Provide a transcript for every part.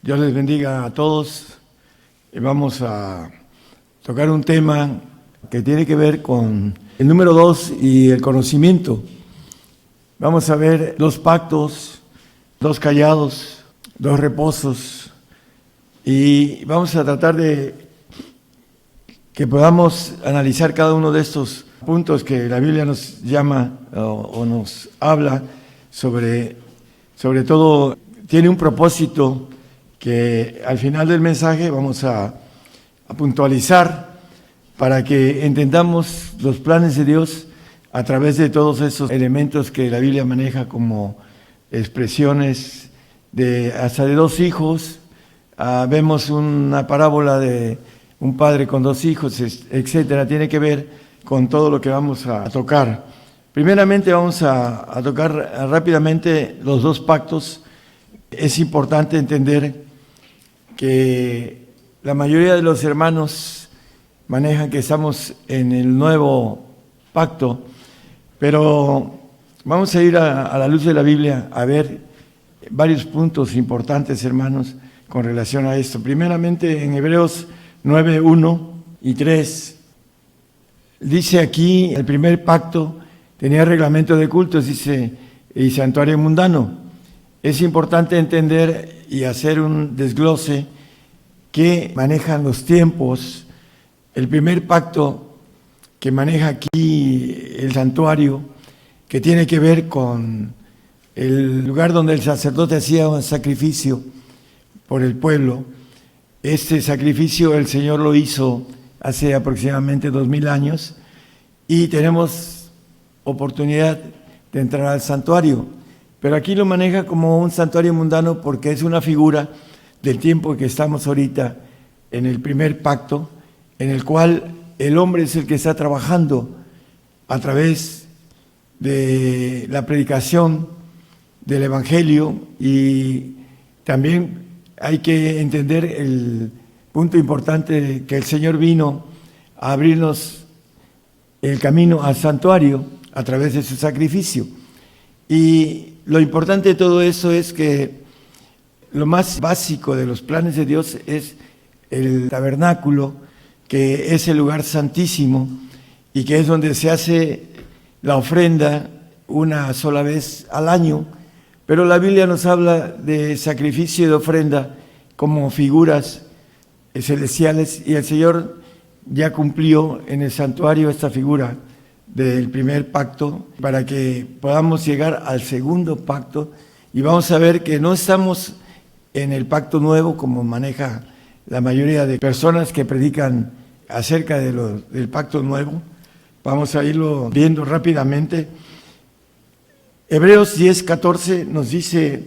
Dios les bendiga a todos. Vamos a tocar un tema que tiene que ver con el número 2 y el conocimiento. Vamos a ver 2 pactos, 2 callados, 2 reposos, y vamos a tratar de que podamos analizar cada uno de estos puntos que la Biblia nos llama o nos habla sobre todo, tiene un propósito que al final del mensaje vamos a puntualizar para que entendamos los planes de Dios a través de todos esos elementos que la Biblia maneja como expresiones hasta de 2 hijos. Vemos una parábola de un padre con 2 hijos, etcétera. Tiene que ver con todo lo que vamos a tocar. Primeramente vamos a tocar rápidamente los 2 pactos. Es importante entender que la mayoría de los hermanos manejan que estamos en el nuevo pacto, pero vamos a ir a la luz de la Biblia a ver varios puntos importantes, hermanos, con relación a esto. Primeramente en Hebreos 9, 1 y 3, dice aquí, el primer pacto tenía reglamento de cultos, dice, y santuario mundano. Es importante entender y hacer un desglose que manejan los tiempos. El primer pacto que maneja aquí el santuario, que tiene que ver con el lugar donde el sacerdote hacía un sacrificio por el pueblo. Este sacrificio el Señor lo hizo hace aproximadamente 2000 años y tenemos oportunidad de entrar al santuario. Pero aquí lo maneja como un santuario mundano porque es una figura del tiempo que estamos ahorita en el primer pacto, en el cual el hombre es el que está trabajando a través de la predicación del Evangelio, y también hay que entender el punto importante que el Señor vino a abrirnos el camino al santuario a través de su sacrificio. Y lo importante de todo eso es que lo más básico de los planes de Dios es el tabernáculo, que es el lugar santísimo y que es donde se hace la ofrenda una sola vez al año. Pero la Biblia nos habla de sacrificio y de ofrenda como figuras celestiales, y el Señor ya cumplió en el santuario esta figura del primer pacto para que podamos llegar al segundo pacto. Y vamos a ver que no estamos en el pacto nuevo como maneja la mayoría de personas que predican acerca del pacto nuevo. Vamos a irlo viendo rápidamente. Hebreos 10:14 nos dice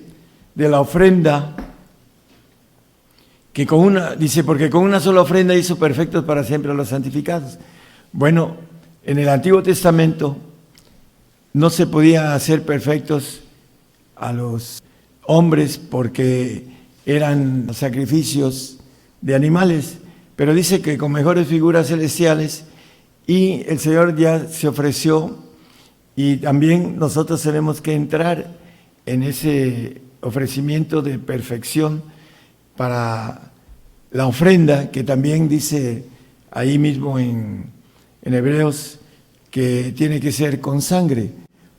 de la ofrenda, que dice, porque con una sola ofrenda hizo perfectos para siempre a los santificados. Bueno, en el Antiguo Testamento no se podía hacer perfectos a los hombres porque eran sacrificios de animales, pero dice que con mejores figuras celestiales, y el Señor ya se ofreció, y también nosotros tenemos que entrar en ese ofrecimiento de perfección para la ofrenda, que también dice ahí mismo en Hebreos que tiene que ser con sangre.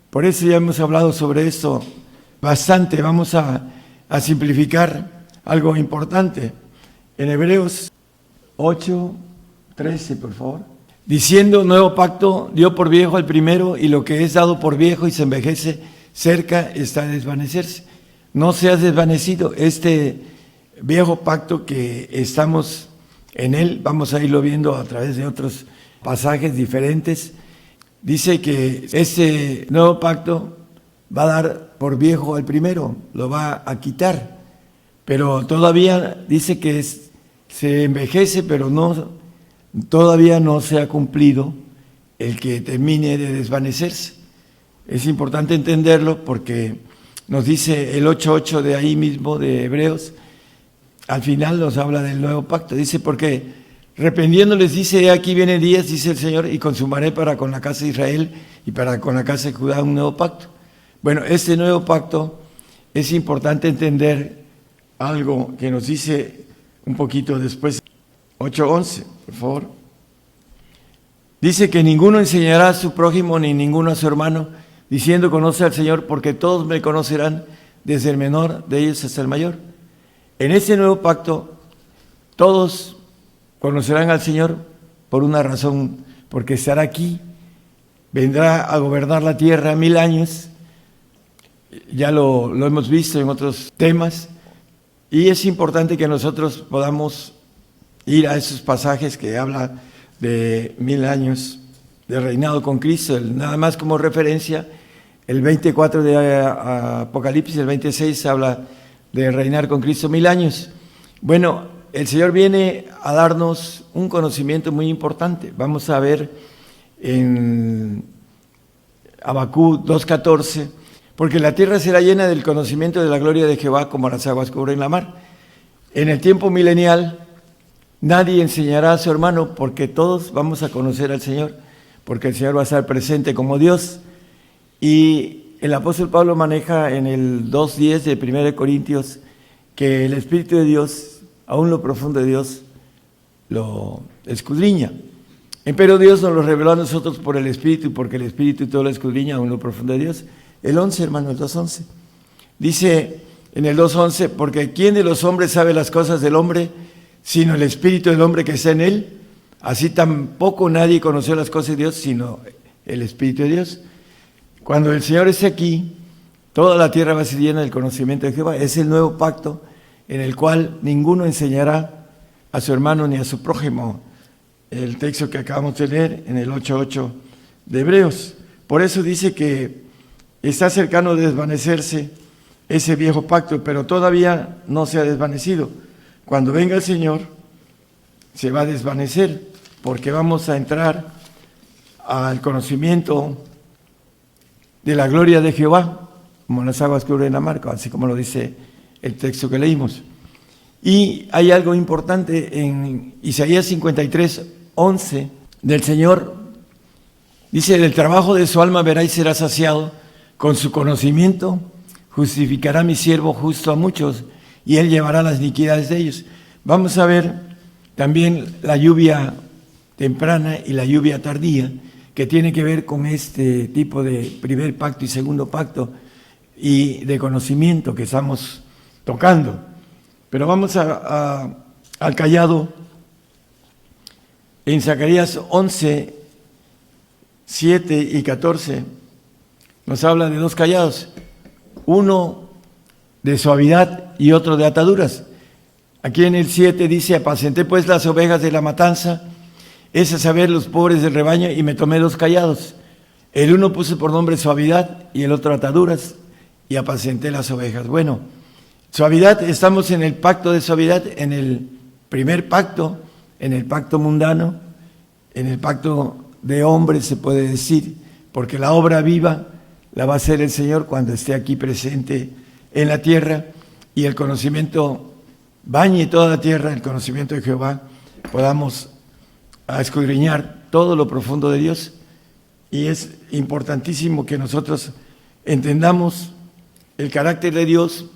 Por eso ya hemos hablado sobre esto bastante. Vamos a simplificar algo importante. En Hebreos 8:13, por favor. Diciendo, nuevo pacto dio por viejo el primero, y lo que es dado por viejo y se envejece, cerca está a desvanecerse. No se ha desvanecido este viejo pacto que estamos en él. Vamos a irlo viendo a través de otros pasajes diferentes. Dice que este nuevo pacto va a dar por viejo al primero, lo va a quitar, pero todavía dice que se envejece, pero todavía no se ha cumplido el que termine de desvanecerse. Es importante entenderlo porque nos dice el 8:8 de ahí mismo de Hebreos, al final nos habla del nuevo pacto. Dice, porque reprendiéndoles dice, aquí vienen días, dice el Señor, y consumaré para con la casa de Israel y para con la casa de Judá un nuevo pacto. Bueno, este nuevo pacto es importante entender algo que nos dice un poquito después, 8:11, por favor. Dice que ninguno enseñará a su prójimo ni ninguno a su hermano, diciendo conoce al Señor, porque todos me conocerán, desde el menor de ellos hasta el mayor. En este nuevo pacto, todos conocerán al Señor por una razón, porque estará aquí, vendrá a gobernar la tierra 1000 años, ya lo hemos visto en otros temas, y es importante que nosotros podamos ir a esos pasajes que habla de 1000 años de reinado con Cristo, nada más como referencia. El 24 de Apocalipsis, el 26 habla de reinar con Cristo 1000 años. Bueno, el Señor viene a darnos un conocimiento muy importante. Vamos a ver en Habacuc 2:14, porque la tierra será llena del conocimiento de la gloria de Jehová como las aguas cubren la mar. En el tiempo milenial nadie enseñará a su hermano, porque todos vamos a conocer al Señor, porque el Señor va a estar presente como Dios. Y el apóstol Pablo maneja en el 2:10 de 1 Corintios que el Espíritu de Dios, aún lo profundo de Dios, lo escudriña. Pero Dios nos lo reveló a nosotros por el Espíritu, porque el Espíritu todo lo escudriña, aún lo profundo de Dios. El 11, hermano, el 2:11. Dice en el 2:11, porque ¿quién de los hombres sabe las cosas del hombre, sino el Espíritu del hombre que está en él? Así tampoco nadie conoció las cosas de Dios, sino el Espíritu de Dios. Cuando el Señor esté aquí, toda la tierra va a ser llena del conocimiento de Jehová. Es el nuevo pacto en el cual ninguno enseñará a su hermano ni a su prójimo. El texto que acabamos de leer en el 8:8 de Hebreos. Por eso dice que está cercano de desvanecerse ese viejo pacto, pero todavía no se ha desvanecido. Cuando venga el Señor, se va a desvanecer, porque vamos a entrar al conocimiento de la gloria de Jehová, como las aguas cubren la mar, así como lo dice el texto que leímos. Y hay algo importante en Isaías 53:11 del Señor. Dice, del trabajo de su alma verá y será saciado, con su conocimiento justificará mi siervo justo a muchos, y él llevará las iniquidades de ellos. Vamos a ver también la lluvia temprana y la lluvia tardía, que tiene que ver con este tipo de primer pacto y segundo pacto y de conocimiento que estamos tocando. Pero vamos al cayado. En Zacarías 11:7 y 14 nos habla de 2 cayados, uno de suavidad y otro de ataduras. Aquí en el 7 dice, apacenté pues las ovejas de la matanza, es a saber, los pobres del rebaño, y me tomé 2 cayados. El uno puse por nombre suavidad y el otro ataduras, y apacenté las ovejas. Bueno, suavidad, estamos en el pacto de suavidad, en el primer pacto, en el pacto mundano, en el pacto de hombres se puede decir, porque la obra viva la va a hacer el Señor cuando esté aquí presente en la tierra, y el conocimiento bañe toda la tierra, el conocimiento de Jehová, podamos a escudriñar todo lo profundo de Dios. Y es importantísimo que nosotros entendamos el carácter de Dios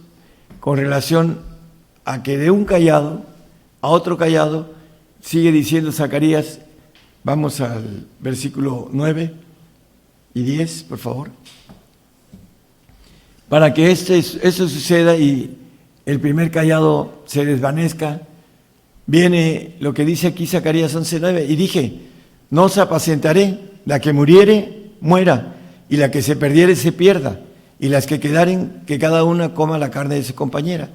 con relación a que de un cayado a otro cayado, sigue diciendo Zacarías. Vamos al versículo 9 y 10, por favor. Para que eso suceda y el primer cayado se desvanezca, viene lo que dice aquí Zacarías 11:9, y dije, no os apacentaré, la que muriere, muera, y la que se perdiere, se pierda, y las que quedaren, que cada una coma la carne de su compañera.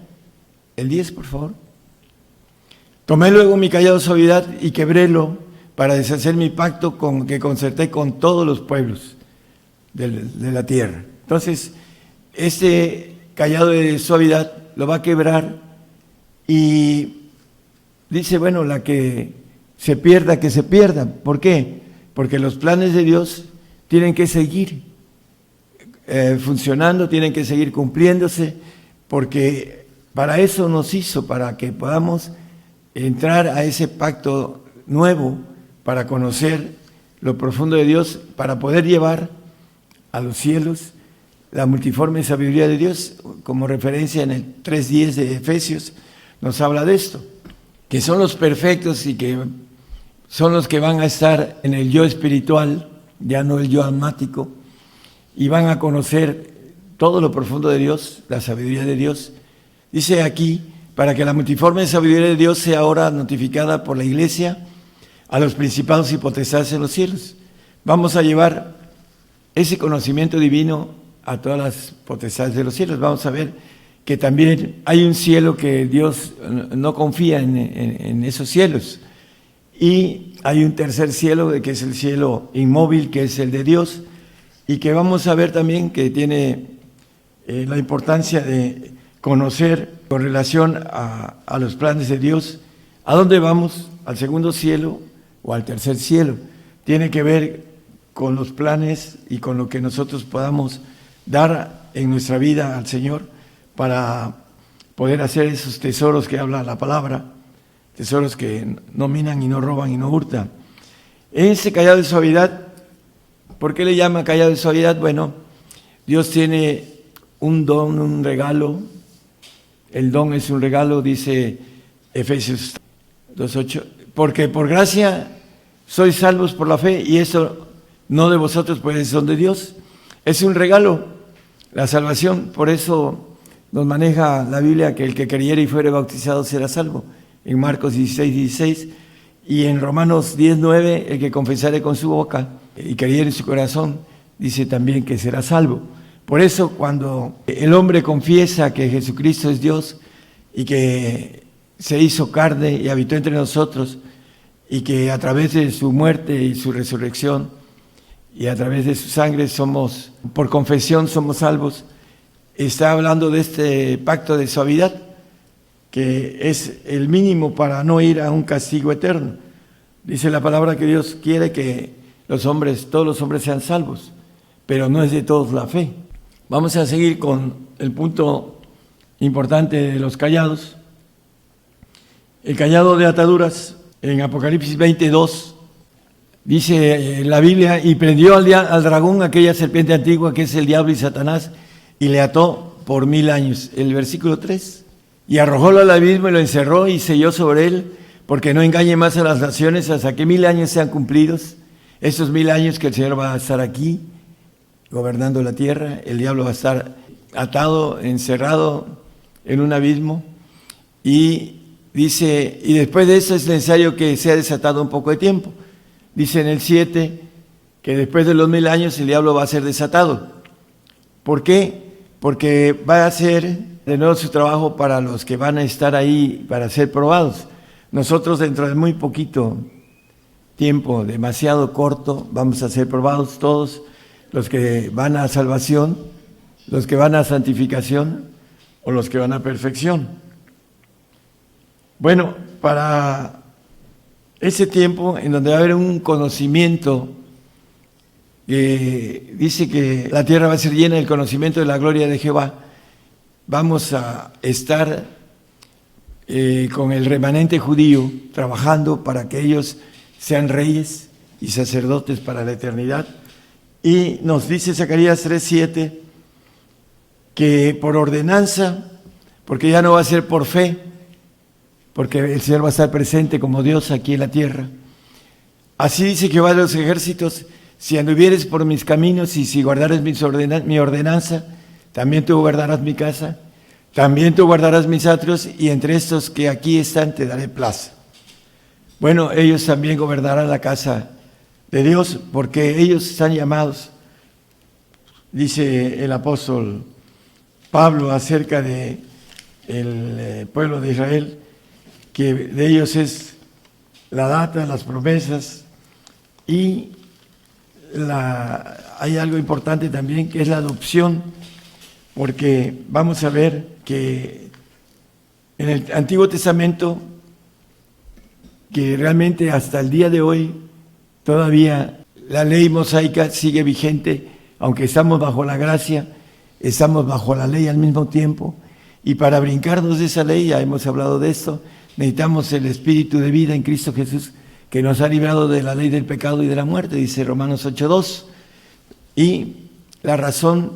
El 10, por favor. Tomé luego mi cayado de suavidad y quebrélo para deshacer mi pacto que concerté con todos los pueblos de la tierra. Entonces, este cayado de suavidad lo va a quebrar y dice, bueno, la que se pierda, que se pierda. ¿Por qué? Porque los planes de Dios tienen que seguir funcionando, tienen que seguir cumpliéndose, porque para eso nos hizo, para que podamos entrar a ese pacto nuevo, para conocer lo profundo de Dios, para poder llevar a los cielos la multiforme sabiduría de Dios, como referencia en el 3:10 de Efesios, nos habla de esto, que son los perfectos y que son los que van a estar en el yo espiritual, ya no el yo almático, y van a conocer todo lo profundo de Dios, la sabiduría de Dios. Dice aquí, para que la multiforme sabiduría de Dios sea ahora notificada por la Iglesia a los principados y potestades en los cielos. Vamos a llevar ese conocimiento divino a todas las potestades de los cielos. Vamos a ver que también hay un cielo que Dios no confía en esos cielos. Y hay un tercer cielo, que es el cielo inmóvil, que es el de Dios, y que vamos a ver también que tiene la importancia de conocer con relación a los planes de Dios. ¿A dónde vamos? ¿Al segundo cielo o al tercer cielo? Tiene que ver con los planes y con lo que nosotros podamos dar en nuestra vida al Señor para poder hacer esos tesoros que habla la palabra, tesoros que no minan y no roban y no hurtan. Ese callado de suavidad, ¿por qué le llama callado de suavidad? Bueno, Dios tiene un don, un regalo. El don es un regalo, dice Efesios 2:8, porque por gracia sois salvos por la fe, y eso no de vosotros, pues es don de Dios. Es un regalo, la salvación. Por eso nos maneja la Biblia que el que creyere y fuere bautizado será salvo, en Marcos 16:16, y en Romanos 10:9, el que confesare con su boca y creyere en su corazón, dice también que será salvo. Por eso cuando el hombre confiesa que Jesucristo es Dios y que se hizo carne y habitó entre nosotros, y que a través de su muerte y su resurrección y a través de su sangre somos, por confesión somos salvos, está hablando de este pacto de suavidad, que es el mínimo para no ir a un castigo eterno. Dice la palabra que Dios quiere que los hombres, todos los hombres sean salvos, pero no es de todos la fe. Vamos a seguir con el punto importante de los callados. El callado de ataduras, en Apocalipsis 22, dice la Biblia, y prendió al dragón, aquella serpiente antigua que es el diablo y Satanás, y le ató por 1000 años. El versículo 3, y arrojólo al abismo y lo encerró y selló sobre él, porque no engañe más a las naciones hasta que 1000 años sean cumplidos. Esos 1000 años que el Señor va a estar aquí, gobernando la tierra, el diablo va a estar atado, encerrado en un abismo, y dice, y después de eso es necesario que sea desatado un poco de tiempo. Dice en el 7 que después de los 1000 años el diablo va a ser desatado. ¿Por qué? Porque va a hacer de nuevo su trabajo para los que van a estar ahí para ser probados. Nosotros dentro de muy poquito tiempo, demasiado corto, vamos a ser probados todos, los que van a salvación, los que van a santificación o los que van a perfección. Bueno, para ese tiempo en donde va a haber un conocimiento que dice que la tierra va a ser llena del conocimiento de la gloria de Jehová, vamos a estar con el remanente judío trabajando para que ellos sean reyes y sacerdotes para la eternidad. Y nos dice Zacarías 3:7 que por ordenanza, porque ya no va a ser por fe, porque el Señor va a estar presente como Dios aquí en la tierra. Así dice Jehová de los ejércitos, si anduvieres por mis caminos y si guardares mi ordenanza, también tú guardarás mi casa, también tú guardarás mis atrios, y entre estos que aquí están te daré plaza. Bueno, ellos también gobernarán la casa de Dios, porque ellos están llamados, dice el apóstol Pablo acerca de el pueblo de Israel, que de ellos es la data, las promesas, y hay algo importante también que es la adopción, porque vamos a ver que en el Antiguo Testamento, que realmente hasta el día de hoy todavía la ley mosaica sigue vigente, aunque estamos bajo la gracia, estamos bajo la ley al mismo tiempo, y para brincarnos de esa ley, ya hemos hablado de esto, necesitamos el Espíritu de vida en Cristo Jesús, que nos ha librado de la ley del pecado y de la muerte, dice Romanos 8:2. Y la razón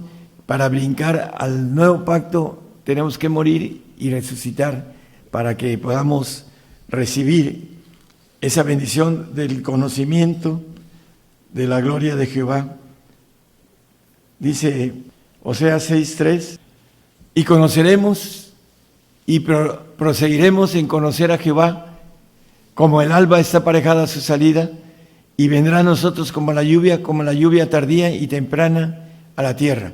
para brincar al nuevo pacto tenemos que morir y resucitar para que podamos recibir esa bendición del conocimiento de la gloria de Jehová. Dice Oseas 6:3, y conoceremos y proseguiremos en conocer a Jehová, como el alba está aparejada a su salida, y vendrá a nosotros como la lluvia tardía y temprana a la tierra.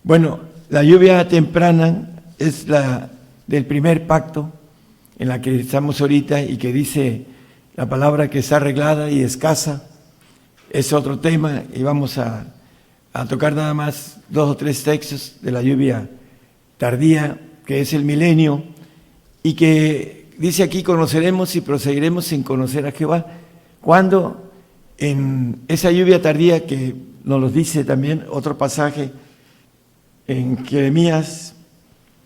Bueno, la lluvia temprana es la del primer pacto, en la que estamos ahorita y que dice la palabra que está arreglada y escasa. Es otro tema y vamos a tocar nada más 2 o 3 textos de la lluvia tardía, que es el milenio, y que dice aquí: conoceremos y proseguiremos en conocer a Jehová. Cuando en esa lluvia tardía, que nos lo dice también otro pasaje en Jeremías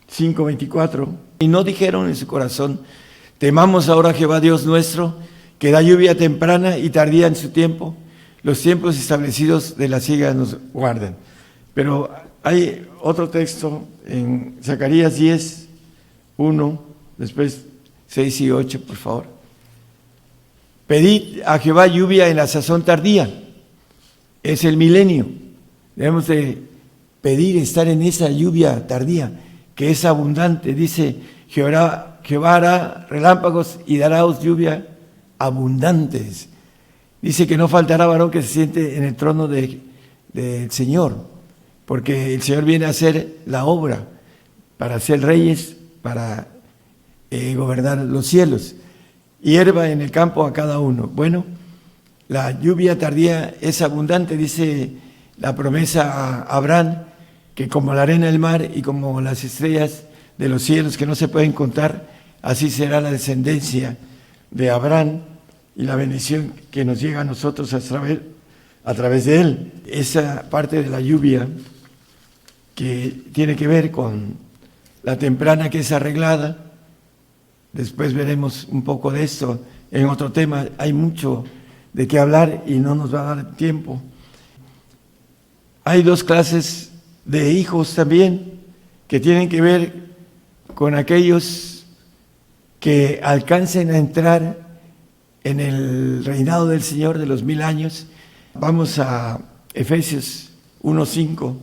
5:24, y no dijeron en su corazón: temamos ahora a Jehová Dios nuestro, que da lluvia temprana y tardía en su tiempo, los tiempos establecidos de la siega nos guarden. Pero hay otro texto en Zacarías 10:1, después 6 y 8, por favor. Pedid a Jehová lluvia en la sazón tardía, es el milenio. Debemos de pedir estar en esa lluvia tardía, que es abundante. Dice: Jehová hará relámpagos y daráos lluvia abundantes. Dice que no faltará varón que se siente en el trono del Señor, porque el Señor viene a hacer la obra, para ser reyes, para gobernar los cielos. Hierba en el campo a cada uno. Bueno, la lluvia tardía es abundante, dice la promesa a Abraham, que como la arena del mar y como las estrellas de los cielos que no se pueden contar, así será la descendencia de Abraham y la bendición que nos llega a nosotros a través de él. Esa parte de la lluvia que tiene que ver con la temprana, que es arreglada. Después veremos un poco de esto en otro tema. Hay mucho de qué hablar y no nos va a dar tiempo. Hay 2 clases de hijos también que tienen que ver con aquellos que alcancen a entrar en el reinado del Señor de los 1000 años. Vamos a Efesios 1:5,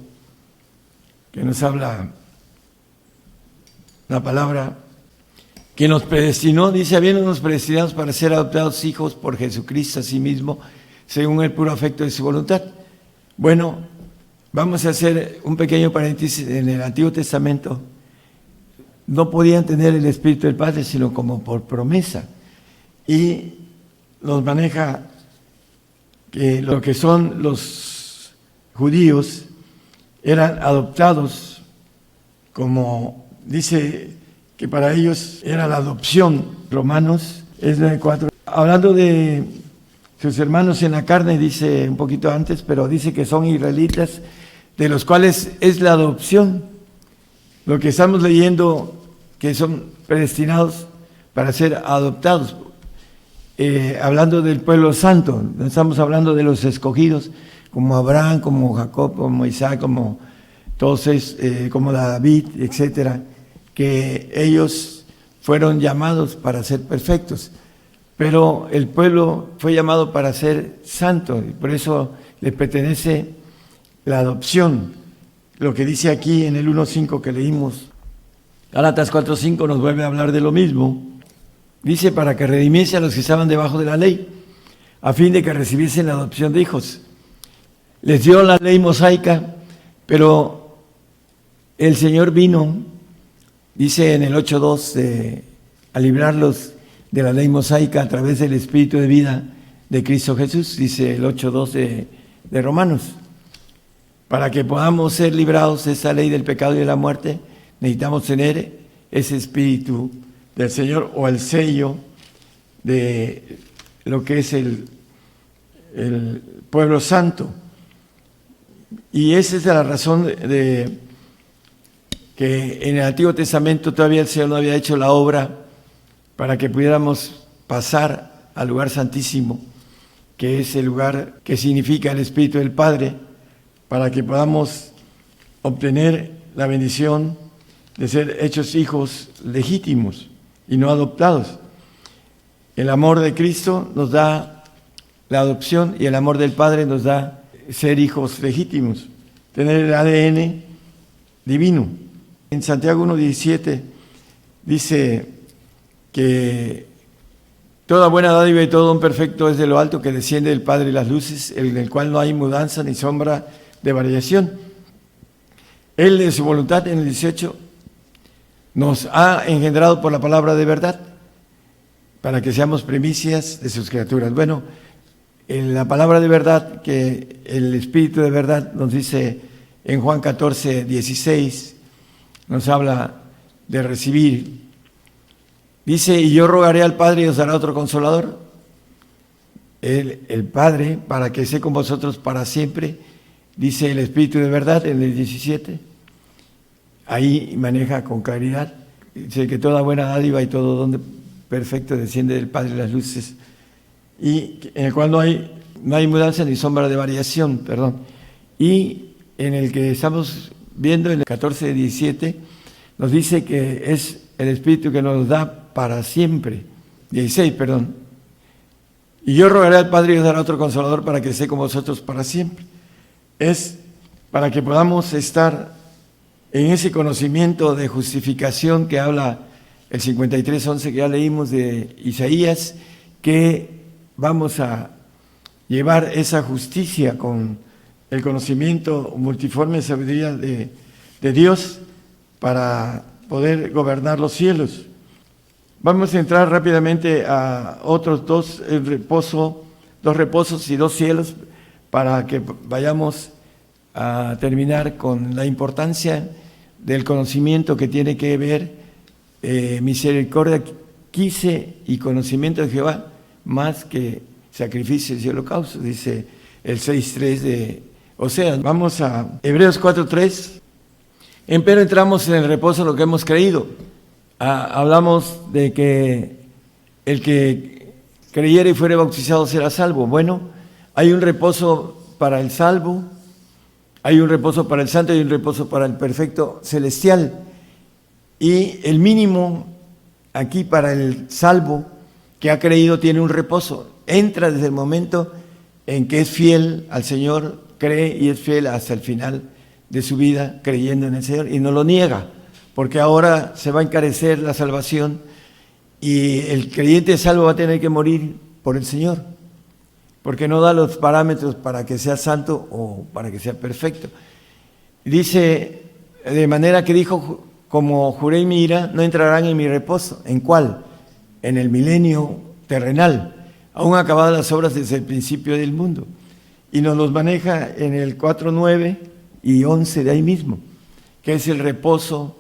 que nos habla la palabra, que nos predestinó, dice: habiéndonos predestinados para ser adoptados hijos por Jesucristo a sí mismo, según el puro afecto de su voluntad. Bueno, vamos a hacer un pequeño paréntesis. En el Antiguo Testamento no podían tener el Espíritu del Padre sino como por promesa, y nos maneja que lo que son los judíos eran adoptados, como dice que para ellos era la adopción. Romanos es 9:4. Hablando de sus hermanos en la carne, dice un poquito antes, pero dice que son israelitas, de los cuales es la adopción. Lo que estamos leyendo, que son predestinados para ser adoptados. Hablando del pueblo santo, no estamos hablando de los escogidos, como Abraham, como Jacob, como Isaac, como todos, como David, etcétera, que ellos fueron llamados para ser perfectos, pero el pueblo fue llamado para ser santo, y por eso le pertenece la adopción. Lo que dice aquí en el 1:5 que leímos, Gálatas 4:5, nos vuelve a hablar de lo mismo. Dice: para que redimiese a los que estaban debajo de la ley, a fin de que recibiesen la adopción de hijos. Les dio la ley mosaica, pero el Señor vino, dice en el 8:2, a librarlos de la ley mosaica a través del Espíritu de vida de Cristo Jesús, dice el 8:2 de Romanos. Para que podamos ser librados de esa ley del pecado y de la muerte, necesitamos tener ese Espíritu del Señor, o el sello de lo que es el pueblo santo. Y esa es la razón de que en el Antiguo Testamento todavía el Señor no había hecho la obra para que pudiéramos pasar al lugar santísimo, que es el lugar que significa el Espíritu del Padre, para que podamos obtener la bendición de ser hechos hijos legítimos y no adoptados. El amor de Cristo nos da la adopción y el amor del Padre nos da ser hijos legítimos, tener el ADN divino. En Santiago 1:17 dice que toda buena dádiva y todo don perfecto es de lo alto, que desciende del Padre de las luces, en el cual no hay mudanza ni sombra de variación. Él, de su voluntad, en el 18, nos ha engendrado por la palabra de verdad, para que seamos primicias de sus criaturas. Bueno, en la palabra de verdad, que el Espíritu de verdad nos dice en Juan 14:16, nos habla de recibir. Dice, y yo rogaré al Padre y os dará otro consolador. El Padre, para que esté con vosotros para siempre, dice el Espíritu de verdad en el 17. Ahí maneja con claridad. Dice que toda buena dádiva y todo don perfecto desciende del Padre de las luces, y en el cual no hay mudanza ni sombra de variación, Y en el que estamos viendo, en el 14:17, nos dice que es el Espíritu que nos da para siempre. 16, y yo rogaré al Padre y os dará otro consolador para que esté con vosotros para siempre. Es para que podamos estar en ese conocimiento de justificación que habla el 53:11 que ya leímos de Isaías, que vamos a llevar esa justicia con el conocimiento multiforme sabiduría de Dios para poder gobernar los cielos. Vamos a entrar rápidamente a otros dos reposos y 2 cielos, para que vayamos a terminar con la importancia del conocimiento que tiene que ver misericordia quise y conocimiento de Jehová más que sacrificios y holocaustos, dice el 6:3 de Oseas. Vamos a Hebreos 4:3. Empero entramos en el reposo de lo que hemos creído. Hablamos de que el que creyere y fuere bautizado será salvo. Bueno, hay un reposo para el salvo, hay un reposo para el santo y un reposo para el perfecto celestial. Y el mínimo aquí para el salvo que ha creído tiene un reposo. Entra desde el momento en que es fiel al Señor, cree y es fiel hasta el final de su vida creyendo en el Señor y no lo niega, porque ahora se va a encarecer la salvación y el creyente salvo va a tener que morir por el Señor, porque no da los parámetros para que sea santo o para que sea perfecto. Dice, de manera que dijo, como juré en mi ira, no entrarán en mi reposo. ¿En cuál? En el milenio terrenal, aún acabadas las obras desde el principio del mundo. Y nos los maneja en el 4:9 y 11 de ahí mismo, que es el reposo.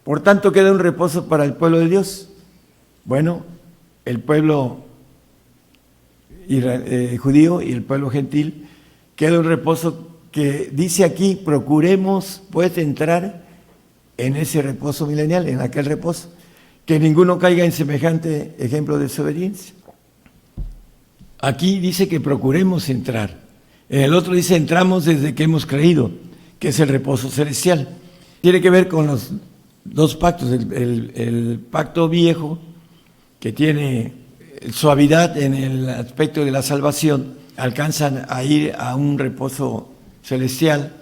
Por tanto, queda un reposo para el pueblo de Dios. Bueno, el pueblo judío y el pueblo gentil, queda un reposo que dice aquí, procuremos pues entrar en ese reposo milenial, en aquel reposo, que ninguno caiga en semejante ejemplo de desobediencia. Aquí dice que procuremos entrar. En el otro dice entramos desde que hemos creído, que es el reposo celestial. Tiene que ver con los dos pactos, el pacto viejo, que tiene suavidad en el aspecto de la salvación, alcanzan a ir a un reposo celestial,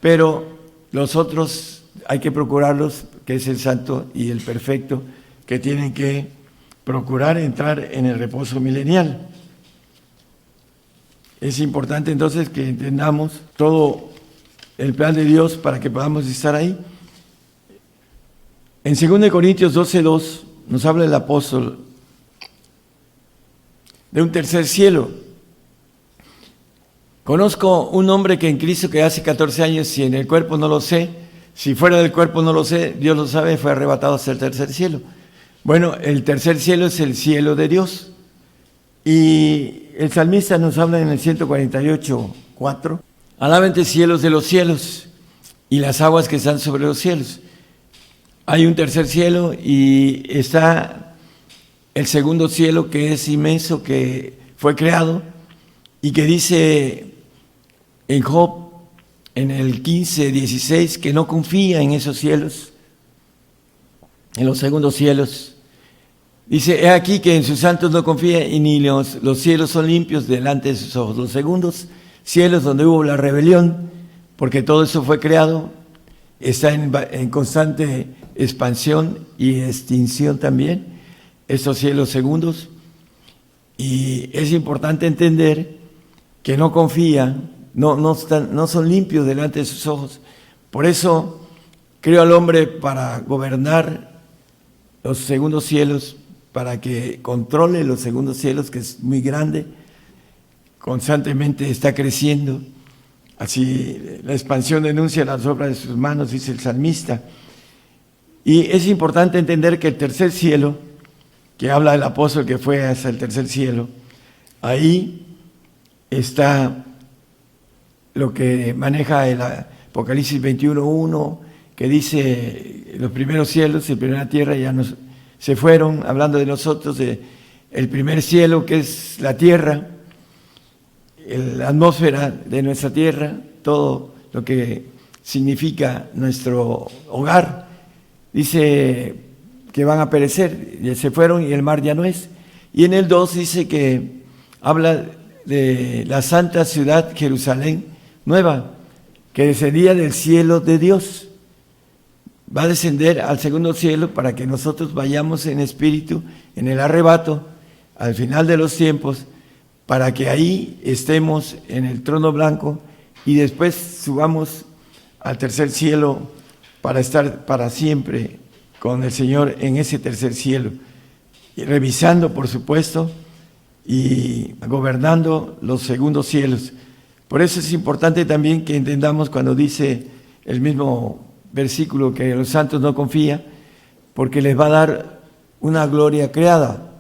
pero los otros hay que procurarlos, que es el santo y el perfecto, que tienen que procurar entrar en el reposo milenial. Es importante entonces que entendamos todo el plan de Dios para que podamos estar ahí. En 2 Corintios 12:2 nos habla el apóstol de un tercer cielo. Conozco un hombre que en Cristo, que hace 14 años, si en el cuerpo no lo sé, si fuera del cuerpo no lo sé, Dios lo sabe, fue arrebatado hasta el tercer cielo. Bueno, el tercer cielo es el cielo de Dios. Y el salmista nos habla en el 148:4, alábente cielos de los cielos y las aguas que están sobre los cielos. Hay un tercer cielo y está el segundo cielo, que es inmenso, que fue creado y que dice en Job en el 15:16, que no confía en esos cielos, en los segundos cielos. Dice, he aquí que en sus santos no confía y ni los cielos son limpios delante de sus ojos. Los segundos cielos donde hubo la rebelión, porque todo eso fue creado, está en constante expansión y extinción también, esos cielos segundos. Y es importante entender que no confía, no son limpios delante de sus ojos. Por eso creó al hombre para gobernar los segundos cielos, para que controle los segundos cielos, que es muy grande, constantemente está creciendo. Así la expansión denuncia las obras de sus manos, dice el salmista. Y es importante entender que el tercer cielo, que habla el apóstol que fue hasta el tercer cielo, ahí está lo que maneja el Apocalipsis 21:1, que dice los primeros cielos y la primera tierra ya se fueron, hablando de nosotros, de el primer cielo, que es la tierra, la atmósfera de nuestra tierra, todo lo que significa nuestro hogar. Dice que van a perecer, ya se fueron y el mar ya no es. Y en el 2 dice que habla de la santa ciudad Jerusalén nueva, que descendía del cielo de Dios. Va a descender al segundo cielo para que nosotros vayamos en espíritu, en el arrebato, al final de los tiempos, para que ahí estemos en el trono blanco y después subamos al tercer cielo para estar para siempre con el Señor en ese tercer cielo, y revisando, por supuesto, y gobernando los segundos cielos. Por eso es importante también que entendamos cuando dice el mismo versículo que los santos no confían, porque les va a dar una gloria creada,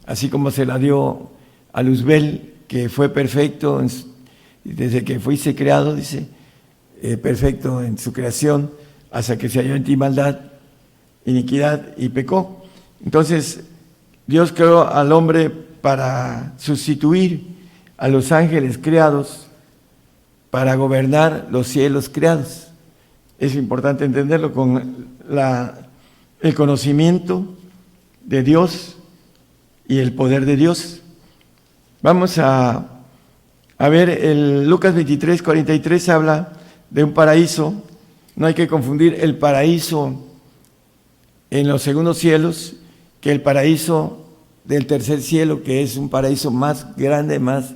así como se la dio a Luzbel, que fue perfecto desde que fuiste creado, dice, perfecto en su creación, hasta que se halló en ti maldad, iniquidad y pecó. Entonces, Dios creó al hombre para sustituir a los ángeles creados, para gobernar los cielos creados. Es importante entenderlo con el conocimiento de Dios y el poder de Dios. Vamos a ver, el Lucas 23:43 habla de un paraíso. No hay que confundir el paraíso en los segundos cielos que el paraíso del tercer cielo, que es un paraíso más grande, más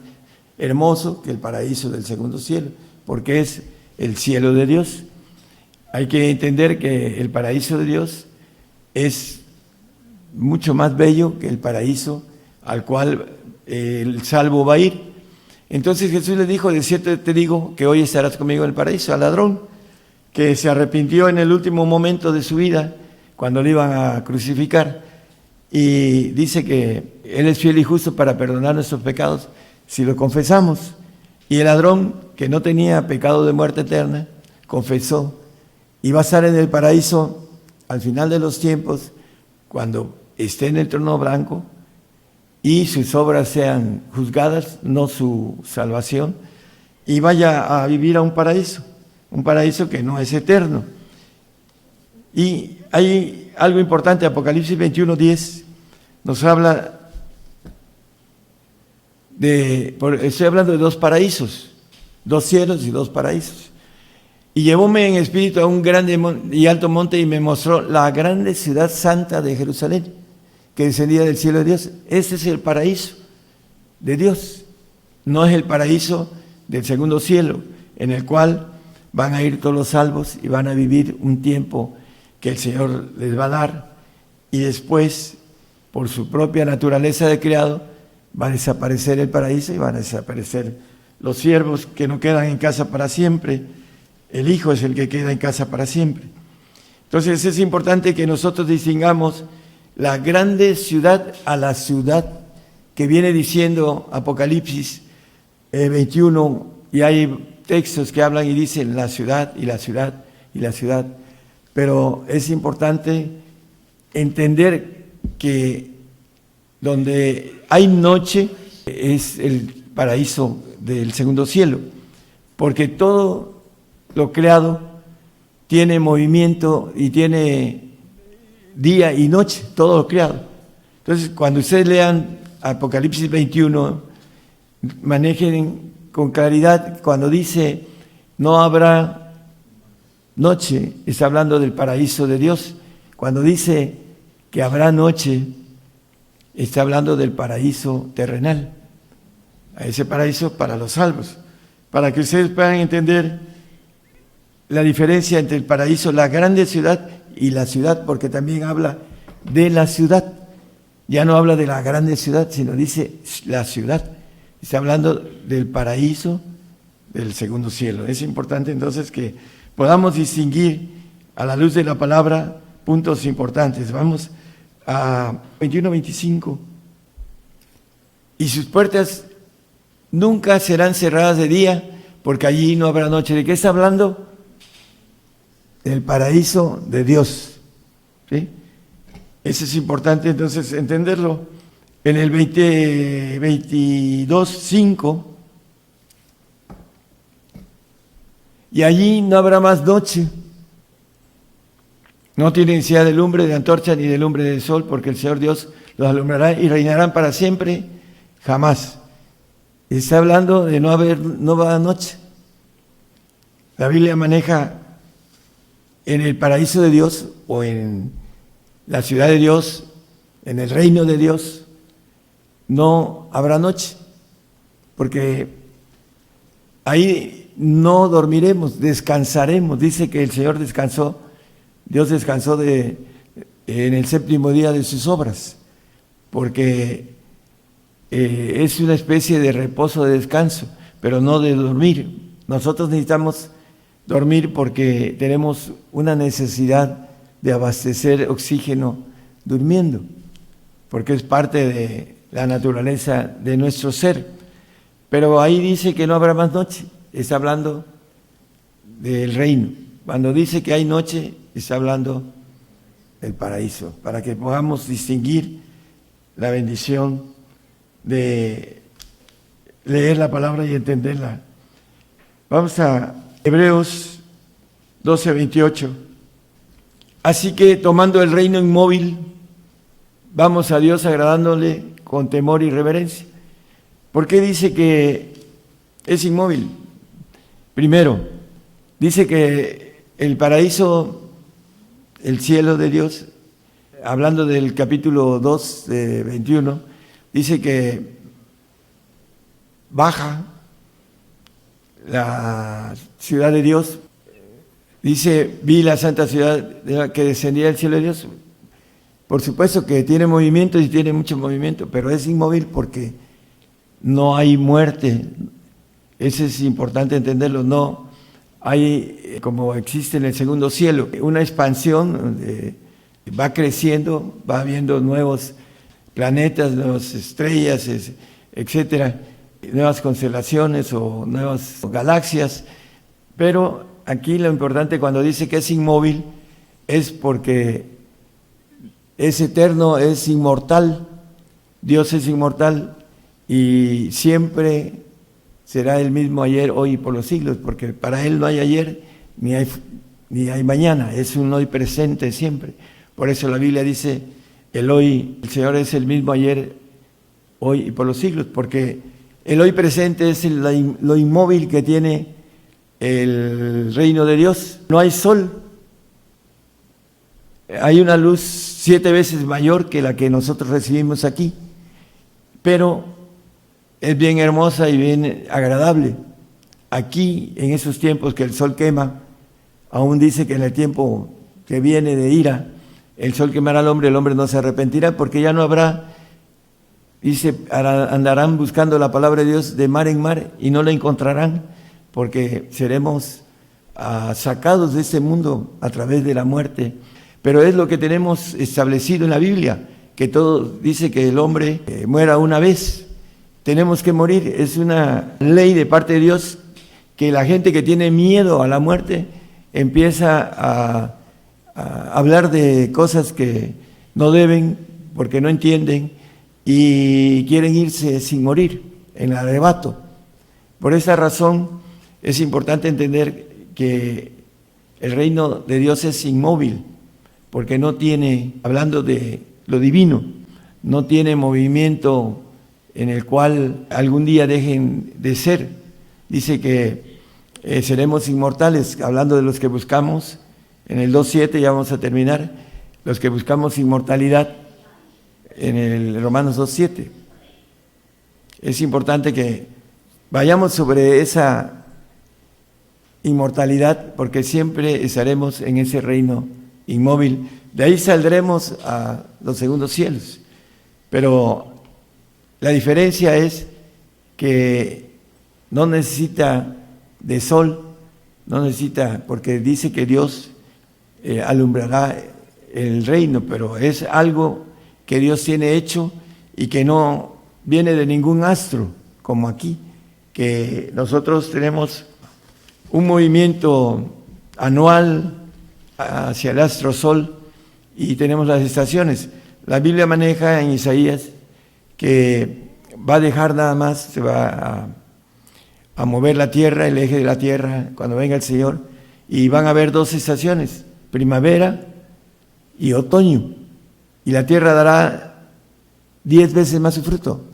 hermoso que el paraíso del segundo cielo, porque es el cielo de Dios. Hay que entender que el paraíso de Dios es mucho más bello que el paraíso al cual el salvo va a ir. Entonces Jesús le dijo, de cierto te digo que hoy estarás conmigo en el paraíso, al ladrón que se arrepintió en el último momento de su vida, cuando le iban a crucificar, y dice que Él es fiel y justo para perdonar nuestros pecados si lo confesamos. Y el ladrón, que no tenía pecado de muerte eterna, confesó, y va a estar en el paraíso al final de los tiempos, cuando esté en el trono blanco y sus obras sean juzgadas, no su salvación, y vaya a vivir a un paraíso que no es eterno. Y hay algo importante, Apocalipsis 21:10 nos habla estoy hablando de dos paraísos, dos cielos y dos paraísos. Y llevóme en espíritu a un grande y alto monte y me mostró la grande ciudad santa de Jerusalén, que descendía del cielo de Dios. Este es el paraíso de Dios, no es el paraíso del segundo cielo, en el cual van a ir todos los salvos y van a vivir un tiempo que el Señor les va a dar, y después, por su propia naturaleza de creado, va a desaparecer el paraíso y van a desaparecer los siervos que no quedan en casa para siempre. El Hijo es el que queda en casa para siempre. Entonces es importante que nosotros distingamos la grande ciudad a la ciudad que viene diciendo Apocalipsis 21, y hay textos que hablan y dicen la ciudad y la ciudad y la ciudad. Pero es importante entender que donde hay noche es el paraíso del segundo cielo, porque todos lo creado tiene movimiento y tiene día y noche, todo lo creado. Entonces, cuando ustedes lean Apocalipsis 21, manejen con claridad, cuando dice no habrá noche, está hablando del paraíso de Dios. Cuando dice que habrá noche, está hablando del paraíso terrenal, a ese paraíso para los salvos, para que ustedes puedan entender la diferencia entre el paraíso, la grande ciudad y la ciudad, porque también habla de la ciudad. Ya no habla de la grande ciudad, sino dice la ciudad. Está hablando del paraíso del segundo cielo. Es importante entonces que podamos distinguir a la luz de la palabra puntos importantes. Vamos a 21-25. Y sus puertas nunca serán cerradas de día, porque allí no habrá noche. ¿De qué está hablando? Del paraíso de Dios. ¿Sí? Eso es importante entonces entenderlo. En el 22:5, y allí no habrá más noche. No tiene necesidad de lumbre de antorcha ni de lumbre del sol, porque el Señor Dios los alumbrará y reinarán para siempre, jamás. Está hablando de no haber nueva noche. La Biblia maneja en el paraíso de Dios o en la ciudad de Dios, en el reino de Dios, no habrá noche, porque ahí no dormiremos, descansaremos. Dice que el Señor descansó, Dios descansó en el séptimo día de sus obras, porque es una especie de reposo, de descanso, pero no de dormir. Nosotros necesitamos dormir porque tenemos una necesidad de abastecer oxígeno durmiendo, porque es parte de la naturaleza de nuestro ser. Pero ahí dice que no habrá más noche, está hablando del reino. Cuando dice que hay noche, está hablando del paraíso, para que podamos distinguir la bendición de leer la palabra y entenderla. Vamos a Hebreos 12:28. Así que tomando el reino inmóvil, vamos a Dios agradándole con temor y reverencia. ¿Por qué dice que es inmóvil? Primero, dice que el paraíso, el cielo de Dios, hablando del capítulo 2 de 21, dice que baja la ciudad de Dios. Dice, vi la santa ciudad que descendía del cielo de Dios. Por supuesto que tiene movimiento y tiene mucho movimiento, pero es inmóvil porque no hay muerte. Eso es importante entenderlo. No hay, como existe en el segundo cielo, una expansión, va creciendo, va habiendo nuevos planetas, nuevas estrellas, etcétera, nuevas constelaciones o nuevas galaxias. Pero aquí lo importante cuando dice que es inmóvil es porque es eterno, es inmortal. Dios es inmortal y siempre será el mismo ayer, hoy y por los siglos, porque para Él no hay ayer ni hay mañana, es un hoy presente siempre. Por eso la Biblia dice, el Señor es el mismo ayer, hoy y por los siglos, porque el hoy presente es lo inmóvil que tiene el reino de Dios. No hay sol, hay una luz 7 veces mayor que la que nosotros recibimos aquí, pero es bien hermosa y bien agradable. Aquí, en esos tiempos que el sol quema, aún dice que en el tiempo que viene de ira, el sol quemará al hombre, el hombre no se arrepentirá, porque ya no habrá, dice, andarán buscando la palabra de Dios de mar en mar y no la encontrarán, porque seremos sacados de este mundo a través de la muerte. Pero es lo que tenemos establecido en la Biblia, que todo dice que el hombre muera una vez. Tenemos que morir, es una ley de parte de Dios, que la gente que tiene miedo a la muerte empieza a hablar de cosas que no deben, porque no entienden, y quieren irse sin morir, en el arrebato. Por esa razón es importante entender que el reino de Dios es inmóvil, porque no tiene, hablando de lo divino, no tiene movimiento en el cual algún día dejen de ser. Dice que seremos inmortales, hablando de los que buscamos, en el 2.7 ya vamos a terminar, los que buscamos inmortalidad, en el Romanos 2.7. Es importante que vayamos sobre esa inmortalidad, porque siempre estaremos en ese reino inmóvil. De ahí saldremos a los segundos cielos. Pero la diferencia es que no necesita de sol, no necesita, porque dice que Dios alumbrará el reino, pero es algo que Dios tiene hecho y que no viene de ningún astro, como aquí, que nosotros tenemos un movimiento anual hacia el astro sol y tenemos las estaciones. La Biblia maneja en Isaías que va a dejar nada más, se va a mover la tierra, el eje de la tierra, cuando venga el Señor, y van a haber 2 estaciones, primavera y otoño, y la tierra dará 10 veces más su fruto.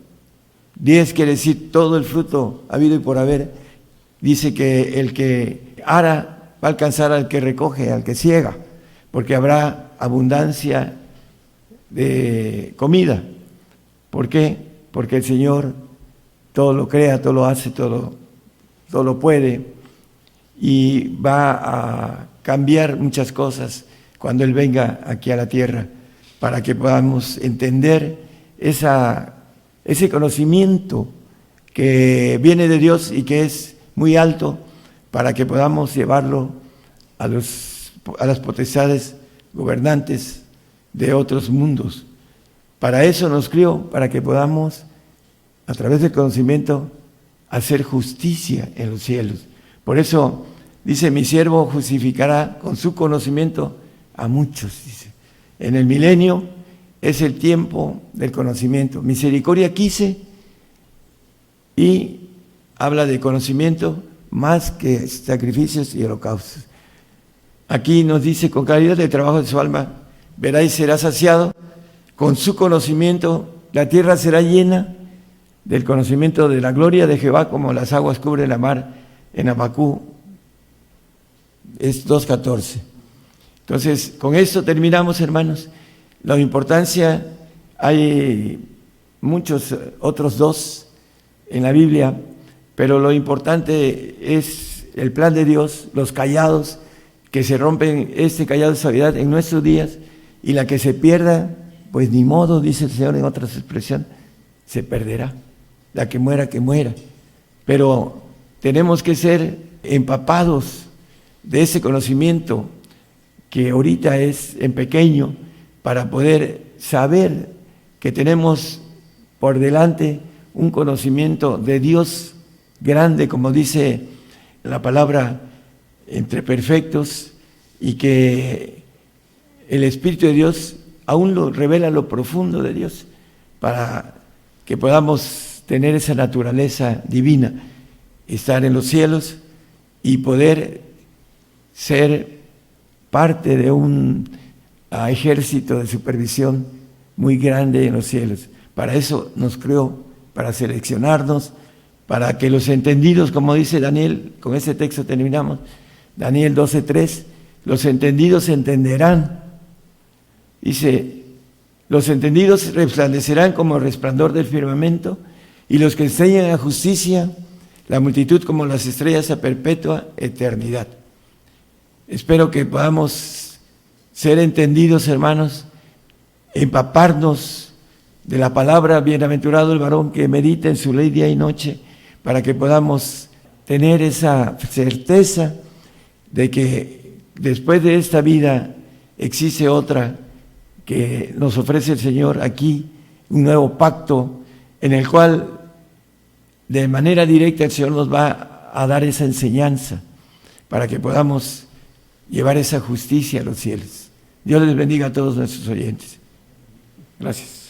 10 quiere decir todo el fruto habido y por haber. Dice que el que ara va a alcanzar al que recoge, al que siega, porque habrá abundancia de comida. ¿Por qué? Porque el Señor todo lo crea, todo lo hace, todo lo puede, y va a cambiar muchas cosas cuando Él venga aquí a la tierra, para que podamos entender ese conocimiento que viene de Dios y que es muy alto, para que podamos llevarlo a las potestades gobernantes de otros mundos. Para eso nos crió, para que podamos, a través del conocimiento, hacer justicia en los cielos. Por eso dice: mi siervo justificará con su conocimiento a muchos, dice. En el milenio es el tiempo del conocimiento. Misericordia quise, y habla de conocimiento más que sacrificios y holocaustos. Aquí nos dice: con calidad del trabajo de su alma verá y será saciado. Con su conocimiento la tierra será llena del conocimiento de la gloria de Jehová, como las aguas cubren la mar, en Habacuc es 2.14. Entonces, con esto terminamos, hermanos. La importancia, hay muchos otros 2 en la Biblia, pero lo importante es el plan de Dios, los callados, que se rompen este callado de sabiduría en nuestros días, y la que se pierda, pues ni modo, dice el Señor en otras expresiones, se perderá. La que muera, que muera. Pero tenemos que ser empapados de ese conocimiento que ahorita es en pequeño, para poder saber que tenemos por delante un conocimiento de Dios grande, como dice la palabra, entre perfectos, y que el Espíritu de Dios aún lo revela, lo profundo de Dios, para que podamos tener esa naturaleza divina, estar en los cielos y poder ser parte de un ejército de supervisión muy grande en los cielos. Para eso nos creó, para seleccionarnos, para que los entendidos, como dice Daniel, con este texto terminamos, Daniel 12:3, los entendidos entenderán. Dice: los entendidos resplandecerán como el resplandor del firmamento, y los que enseñan a justicia, la multitud como las estrellas a perpetua eternidad. Espero que podamos ser entendidos, hermanos, empaparnos de la palabra. Bienaventurado el varón que medita en su ley día y noche, para que podamos tener esa certeza de que después de esta vida existe otra que nos ofrece el Señor aquí, un nuevo pacto en el cual de manera directa el Señor nos va a dar esa enseñanza para que podamos llevar esa justicia a los cielos. Dios les bendiga a todos nuestros oyentes. Gracias.